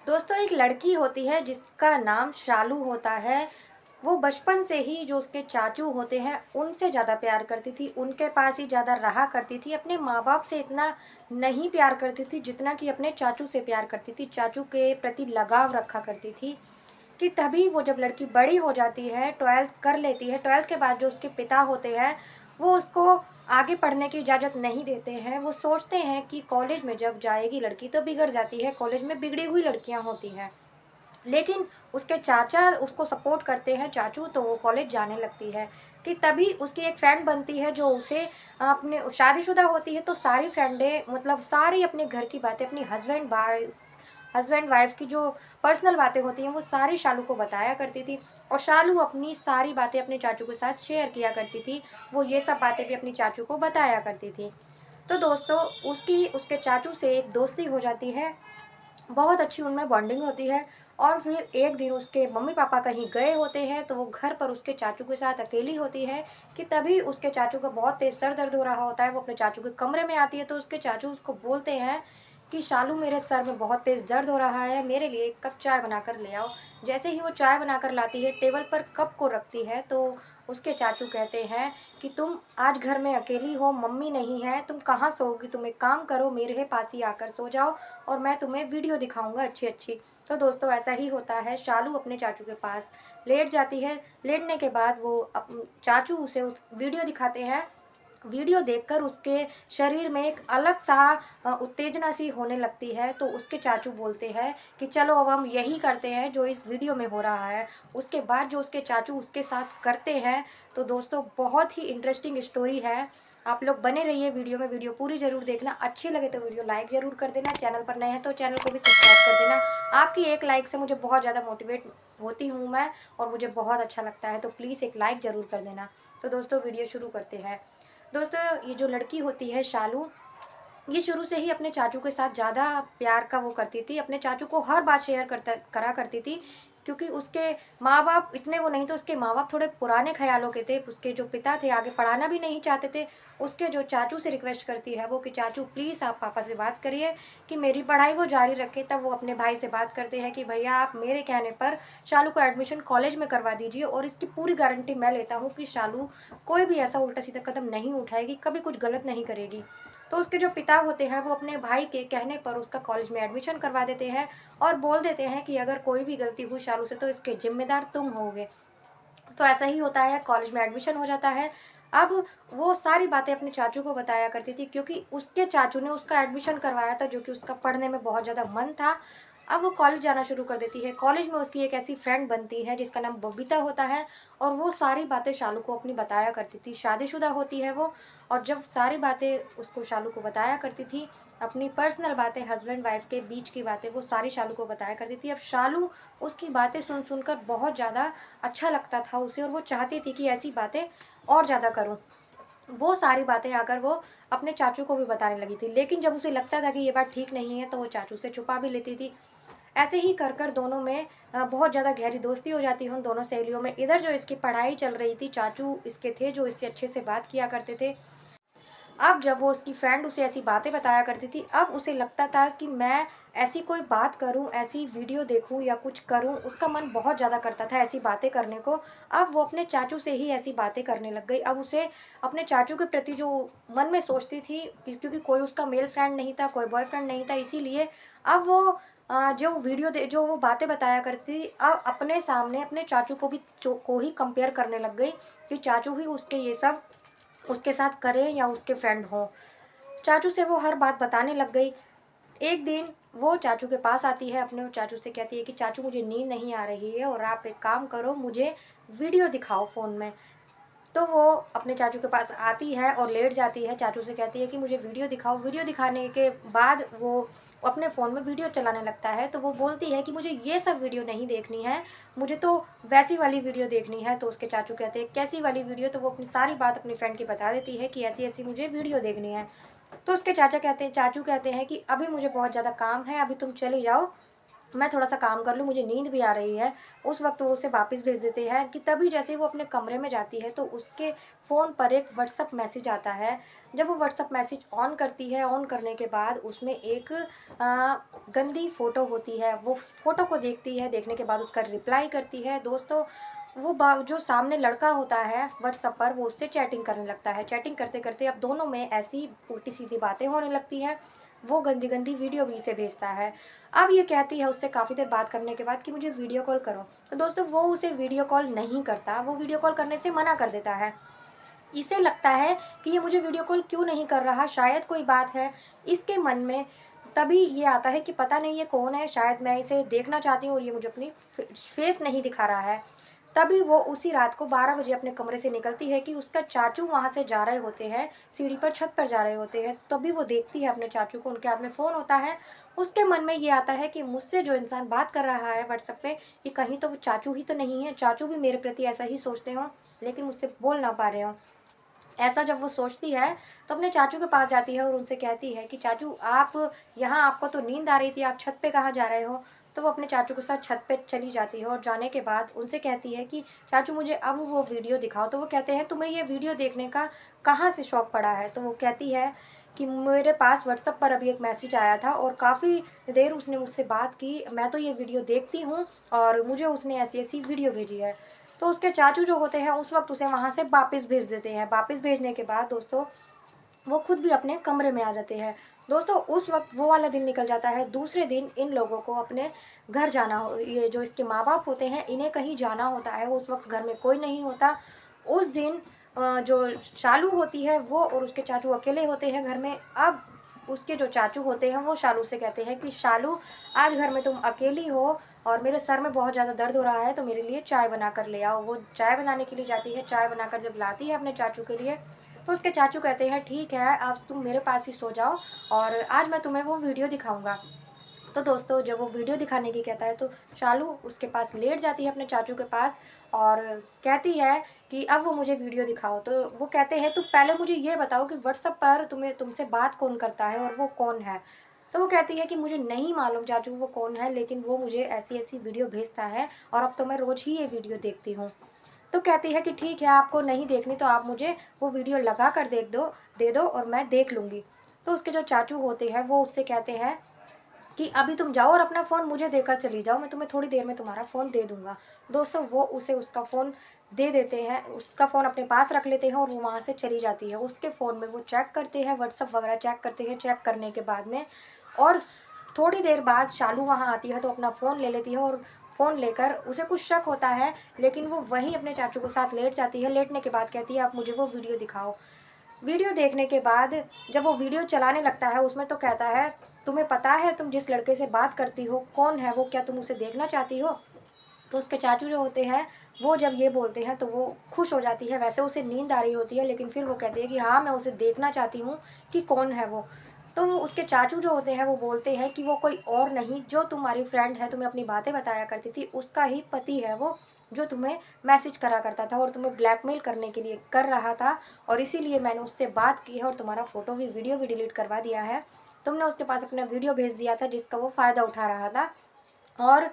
दोस्तों, एक लड़की होती है जिसका नाम शालू होता है। वो बचपन से ही जो उसके चाचू होते हैं उनसे ज़्यादा प्यार करती थी, उनके पास ही ज़्यादा रहा करती थी। अपने माँ-बाप से इतना नहीं प्यार करती थी जितना कि अपने चाचू से प्यार करती थी, चाचू के प्रति लगाव रखा करती थी। कि तभी वो जब लड़की बड़ी हो जाती है, 12th कर लेती है, 12th के बाद जो उसके पिता होते हैं, वो उसको आगे पढ़ने की इजाज़त नहीं देते हैं। वो सोचते हैं कि कॉलेज में जब जाएगी लड़की तो बिगड़ जाती है, कॉलेज में बिगड़ी हुई लड़कियाँ होती हैं। लेकिन उसके चाचा उसको सपोर्ट करते हैं, चाचू, तो वो कॉलेज जाने लगती है। कि तभी उसकी एक फ्रेंड बनती है जो उसे अपने शादीशुदा होती है तो सारी फ्रेंडें मतलब सारी अपने घर की बातें अपनी हस्बैंड वाइफ की जो पर्सनल बातें होती हैं वो सारी शालू को बताया करती थी। और शालू अपनी सारी बातें अपने चाचू के साथ शेयर किया करती थी। वो ये सब बातें भी अपनी चाचू को बताया करती थी। तो दोस्तों, उसकी उसके चाचू से एक दोस्ती हो जाती है, बहुत अच्छी उनमें बॉन्डिंग होती है। और फिर एक दिन उसके मम्मी-पापा कहीं गए होते हैं, तो वो घर पर उसके चाचू के साथ अकेली होती है। कि तभी उसके चाचू को बहुत तेज़ सर दर्द हो रहा होता है, वो अपने चाचू के कमरे में आती है, तो उसके चाचू उसको बोलते हैं कि शालू, मेरे सर में बहुत तेज़ दर्द हो रहा है, मेरे लिए 1 कप चाय बनाकर ले आओ। जैसे ही वो चाय बनाकर लाती है, टेबल पर कप को रखती है, तो उसके चाचू कहते हैं कि तुम आज घर में अकेली हो, मम्मी नहीं है, तुम कहाँ सोओगी? तुम एक काम करो, मेरे पास ही आकर सो जाओ और मैं तुम्हें वीडियो दिखाऊँगा अच्छी-अच्छी। तो दोस्तों, ऐसा ही होता है, शालू अपने चाचू के पास लेट जाती है। लेटने के बाद वो चाचू उसे उस वीडियो दिखाते हैं। वीडियो देखकर उसके शरीर में एक अलग-सा उत्तेजना सी होने लगती है, तो उसके चाचू बोलते हैं कि चलो अब हम यही करते हैं जो इस वीडियो में हो रहा है। उसके बाद जो उसके चाचू उसके साथ करते हैं, तो दोस्तों बहुत ही इंटरेस्टिंग स्टोरी है। आप लोग बने रहिए वीडियो में, वीडियो पूरी ज़रूर देखना। अच्छी लगे तो वीडियो लाइक ज़रूर कर देना, चैनल पर नए हैं तो चैनल को भी सब्सक्राइब कर देना। आपकी एक लाइक से मुझे बहुत ज़्यादा मोटिवेट होती हूँ मैं और मुझे बहुत अच्छा लगता है, तो प्लीज़ एक लाइक ज़रूर कर देना। तो दोस्तों, वीडियो शुरू करते हैं। दोस्तों, ये जो लड़की होती है शालू, ये शुरू से ही अपने चाचू के साथ ज़्यादा प्यार का वो करती थी, अपने चाचू को हर बात शेयर करा करती थी। क्योंकि उसके माँ-बाप इतने वो नहीं थे, उसके माँ-बाप थोड़े पुराने ख़्यालों के थे, उसके जो पिता थे आगे पढ़ाना भी नहीं चाहते थे। उसके जो चाचू से रिक्वेस्ट करती है वो कि चाचू प्लीज़ आप पापा से बात करिए कि मेरी पढ़ाई वो जारी रखें। तब वो अपने भाई से बात करते हैं कि भैया, आप मेरे कहने पर शालू को एडमिशन कॉलेज में करवा दीजिए और इसकी पूरी गारंटी मैं लेता हूँ कि शालू कोई भी ऐसा उल्टा-सीधा कदम नहीं उठाएगी, कभी कुछ गलत नहीं करेगी। तो उसके जो पिता होते हैं वो अपने भाई के कहने पर उसका कॉलेज में एडमिशन करवा देते हैं और बोल देते हैं कि अगर कोई भी गलती हुई शालू से तो इसके ज़िम्मेदार तुम होगे। तो ऐसा ही होता है, कॉलेज में एडमिशन हो जाता है। अब वो सारी बातें अपने चाचू को बताया करती थी क्योंकि उसके चाचू ने उसका एडमिशन करवाया था, जो कि उसका पढ़ने में बहुत ज़्यादा मन था। अब वो कॉलेज जाना शुरू कर देती है। कॉलेज में उसकी एक ऐसी फ्रेंड बनती है जिसका नाम बबीता होता है और वो सारी बातें शालू को अपनी बताया करती थी। शादीशुदा होती है वो, और जब सारी बातें उसको शालू को बताया करती थी, अपनी पर्सनल बातें, हस्बैंड वाइफ के बीच की बातें, वो सारी शालू को बताया करती थी। अब शालू उसकी बातें सुन कर बहुत ज़्यादा अच्छा लगता था उसे और वो चाहती थी कि ऐसी बातें और ज़्यादा करूँ। वो सारी बातें आकर वो अपने चाचू को भी बताने लगी थी। लेकिन जब उसे लगता था कि ये बात ठीक नहीं है तो वो चाचू से छुपा भी लेती थी। ऐसे ही कर दोनों में बहुत ज़्यादा गहरी दोस्ती हो जाती है उन दोनों सहेलियों में। इधर जो इसकी पढ़ाई चल रही थी, चाचू इसके थे जो इससे अच्छे से बात किया करते थे। अब जब वो उसकी फ्रेंड उसे ऐसी बातें बताया करती थी, अब उसे लगता था कि मैं ऐसी कोई बात करूँ, ऐसी वीडियो देखूँ या कुछ करूँ, उसका मन बहुत ज़्यादा करता था ऐसी बातें करने को। अब वो अपने चाचू से ही ऐसी बातें करने लग गई। अब उसे अपने चाचू के प्रति जो मन में सोचती थी कि क्योंकि कोई उसका मेल फ्रेंड नहीं था, कोई बॉयफ्रेंड नहीं था, इसीलिए अब वो जो वो बातें बताया करती थी, अब अपने सामने अपने चाचू को भी को ही कंपेयर करने लग गई कि चाचू ही उसके ये सब उसके साथ करें या उसके फ्रेंड हों। चाचू से वो हर बात बताने लग गई। एक दिन वो चाचू के पास आती है, अपने चाचू से कहती है कि चाचू, मुझे नींद नहीं आ रही है और आप एक काम करो, मुझे वीडियो दिखाओ फ़ोन में। तो वो अपने चाचू के पास आती है और लेट जाती है, चाचू से कहती है कि मुझे वीडियो दिखाओ। वीडियो दिखाने के बाद वो अपने फ़ोन में वीडियो चलाने लगता है, तो वो बोलती है कि मुझे ये सब वीडियो नहीं देखनी है, मुझे तो वैसी वाली वीडियो देखनी है। तो उसके चाचू कहते हैं, कैसी वाली वीडियो? तो वो अपनी सारी बात अपनी फ्रेंड की बता देती है कि ऐसी-ऐसी मुझे वीडियो देखनी है। तो उसके चाचू कहते हैं कि अभी मुझे बहुत ज़्यादा काम है, अभी तुम चली जाओ, मैं थोड़ा-सा काम कर लूँ, मुझे नींद भी आ रही है, उस वक़्त वो उसे वापस भेज देते हैं कि तभी जैसे ही वो अपने कमरे में जाती है, तो उसके फ़ोन पर एक व्हाट्सएप मैसेज आता है। जब वो व्हाट्सएप मैसेज ऑन करती है, ऑन करने के बाद उसमें एक गंदी फ़ोटो होती है, वो फ़ोटो को देखती है, देखने के बाद उसका रिप्लाई करती है। दोस्तों, वो बा जो सामने लड़का होता है व्हाट्सएप पर, वो उससे चैटिंग करने लगता है। चैटिंग करते-करते अब दोनों में ऐसी उल्टी-सीधी बातें होने लगती हैं, वो गंदी-गंदी वीडियो भी इसे भेजता है। अब ये कहती है उससे काफ़ी देर बात करने के बाद कि मुझे वीडियो कॉल करो। तो दोस्तों, वो उसे वीडियो कॉल नहीं करता, वो वीडियो कॉल करने से मना कर देता है। इसे लगता है कि ये मुझे वीडियो कॉल क्यों नहीं कर रहा, शायद कोई बात है इसके मन में। तभी ये आता है कि पता नहीं ये कौन है, शायद मैं इसे देखना चाहती हूँ और ये मुझे अपनी फेस नहीं दिखा रहा है। तभी वो उसी रात को 12 बजे अपने कमरे से निकलती है कि उसका चाचू वहाँ से जा रहे होते हैं, सीढ़ी पर छत पर जा रहे होते हैं। तभी वो देखती है अपने चाचू को, उनके हाथ में फ़ोन होता है। उसके मन में ये आता है कि मुझसे जो इंसान बात कर रहा है व्हाट्सएप पे, ये कहीं तो वो चाचू ही तो नहीं है, चाचू भी मेरे प्रति ऐसा ही सोचते हों, लेकिन मुझसे बोल ना पा रहे हों। ऐसा जब वो सोचती है, तो अपने चाचू के पास जाती है और उनसे कहती है कि चाचू, आप यहाँ, आपको तो नींद आ रही थी, आप छत पे कहाँ जा रहे हो? तो वो अपने चाचू के साथ छत पे चली जाती है और जाने के बाद उनसे कहती है कि चाचू, मुझे अब वो वीडियो दिखाओ। तो वो कहते हैं, तुम्हें ये वीडियो देखने का कहाँ से शौक पड़ा है? तो वो कहती है कि मेरे पास व्हाट्सएप पर अभी एक मैसेज आया था और काफ़ी देर उसने मुझसे बात की, मैं तो ये वीडियो देखती हूँ और मुझे उसने ऐसी-ऐसी वीडियो भेजी है। तो उसके चाचू जो होते हैं उस वक़्त उसे वहाँ से वापस भेज देते हैं। वापस भेजने के बाद दोस्तों, वो खुद भी अपने कमरे में आ जाते हैं। दोस्तों, उस वक़्त वो वाला दिन निकल जाता है। दूसरे दिन इन लोगों को अपने घर जाना हो, ये जो इसके माँ-बाप होते हैं, इन्हें कहीं जाना होता है। उस वक़्त घर में कोई नहीं होता। उस दिन जो शालू होती है वो और उसके चाचू अकेले होते हैं घर में। अब उसके जो चाचू होते हैं वो शालू से कहते हैं कि शालू, आज घर में तुम अकेली हो और मेरे सर में बहुत ज़्यादा दर्द हो रहा है, तो मेरे लिए चाय बना कर ले आओ। वो चाय बनाने के लिए जाती है। चाय बनाकर जब लाती है अपने चाचू के लिए, तो उसके चाचू कहते हैं, ठीक है, आज तुम मेरे पास ही सो जाओ और आज मैं तुम्हें वो वीडियो दिखाऊँगा। तो दोस्तों, जब वो वीडियो दिखाने की कहता है, तो शालू उसके पास लेट जाती है अपने चाचू के पास और कहती है कि अब वो मुझे वीडियो दिखाओ। तो वो कहते हैं, तुम पहले मुझे ये बताओ कि व्हाट्सएप पर तुमसे बात कौन करता है और वो कौन है? तो वो कहती है कि मुझे नहीं मालूम चाचू वो कौन है, लेकिन वो मुझे ऐसी-ऐसी वीडियो भेजता है और अब तो मैं रोज़ ही ये वीडियो देखती हूँ। तो कहती है कि ठीक है, आपको नहीं देखनी तो आप मुझे वो वीडियो लगा कर दे दो और मैं देख लूँगी। तो उसके जो चाचू होते हैं वो उससे कहते हैं कि अभी तुम जाओ और अपना फ़ोन मुझे देकर चली जाओ, मैं तुम्हें थोड़ी देर में तुम्हारा फ़ोन दे दूँगा। दोस्तों, वो उसे उसका फ़ोन दे देते हैं, उसका फ़ोन अपने पास रख लेते हैं और वो वहाँ से चली जाती है। उसके फ़ोन में वो चेक करते हैं, व्हाट्सएप वगैरह चेक करते हैं, चेक करने के बाद में और थोड़ी देर बाद शालू वहाँ आती है तो अपना फ़ोन ले लेती है और फ़ोन लेकर उसे कुछ शक होता है, लेकिन वो वहीं अपने चाचू के साथ लेट जाती है। लेटने के बाद कहती है, आप मुझे वो वीडियो दिखाओ। वीडियो देखने के बाद जब वो वीडियो चलाने लगता है उसमें, तो कहता है, तुम्हें पता है तुम जिस लड़के से बात करती हो कौन है वो? क्या तुम उसे देखना चाहती हो? तो उसके चाचू जो होते हैं वो जब ये बोलते हैं तो वो खुश हो जाती है। वैसे उसे नींद आ रही होती है, लेकिन फिर वो कहती है कि हाँ, मैं उसे देखना चाहती हूँ कि कौन है वो। तो वो उसके चाचू जो होते हैं वो बोलते हैं कि वो कोई और नहीं, जो तुम्हारी फ्रेंड है, तुम्हें अपनी बातें बताया करती थी, उसका ही पति है वो, जो तुम्हें मैसेज करा करता था और तुम्हें ब्लैकमेल करने के लिए कर रहा था और इसीलिए मैंने उससे बात की है और तुम्हारा फ़ोटो भी, वीडियो भी डिलीट करवा दिया है। तुमने उसके पास अपना वीडियो भेज दिया था जिसका वो फ़ायदा उठा रहा था और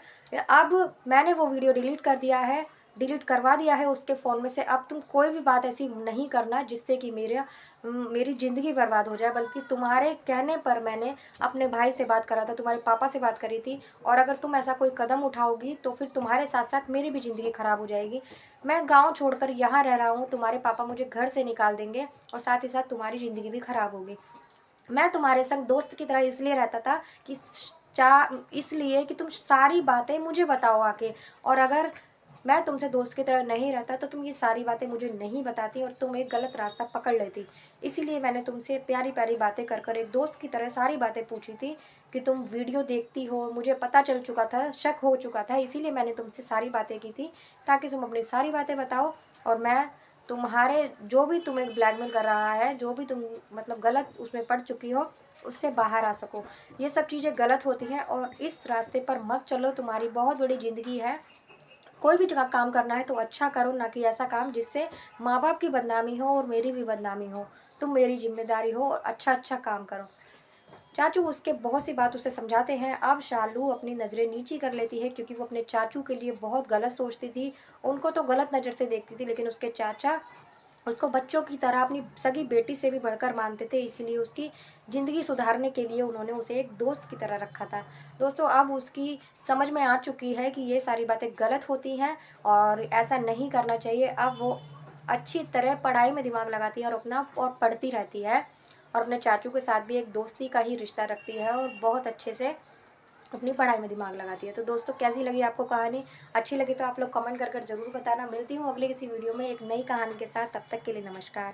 अब मैंने वो वीडियो डिलीट कर दिया है, डिलीट करवा दिया है उसके फ़ोन में से। अब तुम कोई भी बात ऐसी नहीं करना जिससे कि मेरी ज़िंदगी बर्बाद हो जाए, बल्कि तुम्हारे कहने पर मैंने अपने भाई से बात करा था, तुम्हारे पापा से बात करी थी और अगर तुम ऐसा कोई कदम उठाओगी तो फिर तुम्हारे साथ-साथ मेरी भी ज़िंदगी ख़राब हो जाएगी। मैं गाँव छोड़कर यहाँ रह रहा हूँ, तुम्हारे पापा मुझे घर से निकाल देंगे और साथ ही साथ तुम्हारी ज़िंदगी भी ख़राब होगी। मैं तुम्हारे संग दोस्त की तरह इसलिए रहता था कि इसलिए कि तुम सारी बातें मुझे बताओ आके, और अगर मैं तुमसे दोस्त की तरह नहीं रहता तो तुम ये सारी बातें मुझे नहीं बताती और तुम एक गलत रास्ता पकड़ लेती। इसीलिए मैंने तुमसे प्यारी-प्यारी बातें कर कर एक दोस्त की तरह सारी बातें पूछी थी कि तुम वीडियो देखती हो, मुझे पता चल चुका था, शक हो चुका था, इसीलिए मैंने तुमसे सारी बातें की थी ताकि तुम अपनी सारी बातें बताओ और मैं तुम्हारे, जो भी तुम्हें ब्लैकमेल कर रहा है, जो भी तुम मतलब गलत उसमें पड़ चुकी हो, उससे बाहर आ सको। ये सब चीज़ें गलत होती हैं और इस रास्ते पर मत चलो, तुम्हारी बहुत बड़ी ज़िंदगी है। कोई भी जगह काम करना है तो अच्छा करो, ना कि ऐसा काम जिससे माँ-बाप की बदनामी हो और मेरी भी बदनामी हो। तुम मेरी ज़िम्मेदारी हो और अच्छा-अच्छा काम करो। चाचू उसके बहुत सी बात उसे समझाते हैं। अब शालू अपनी नज़रें नीची कर लेती है क्योंकि वो अपने चाचू के लिए बहुत गलत सोचती थी। उनको तो गलत नज़र से देखती थी, लेकिन उसके चाचा उसको बच्चों की तरह अपनी सगी बेटी से भी बढ़कर मानते थे, इसीलिए उसकी ज़िंदगी सुधारने के लिए उन्होंने उसे एक दोस्त की तरह रखा था। दोस्तों, अब उसकी समझ में आ चुकी है कि ये सारी बातें गलत होती हैं और ऐसा नहीं करना चाहिए। अब वो अच्छी तरह पढ़ाई में दिमाग लगाती है और अपना और पढ़ती रहती है और अपने चाचू के साथ भी एक दोस्ती का ही रिश्ता रखती है और बहुत अच्छे से अपनी पढ़ाई में दिमाग लगाती है। तो दोस्तों, कैसी लगी आपको कहानी? अच्छी लगी तो आप लोग कमेंट कर ज़रूर बताना। मिलती हूँ अगले किसी वीडियो में एक नई कहानी के साथ। तब तक के लिए नमस्कार।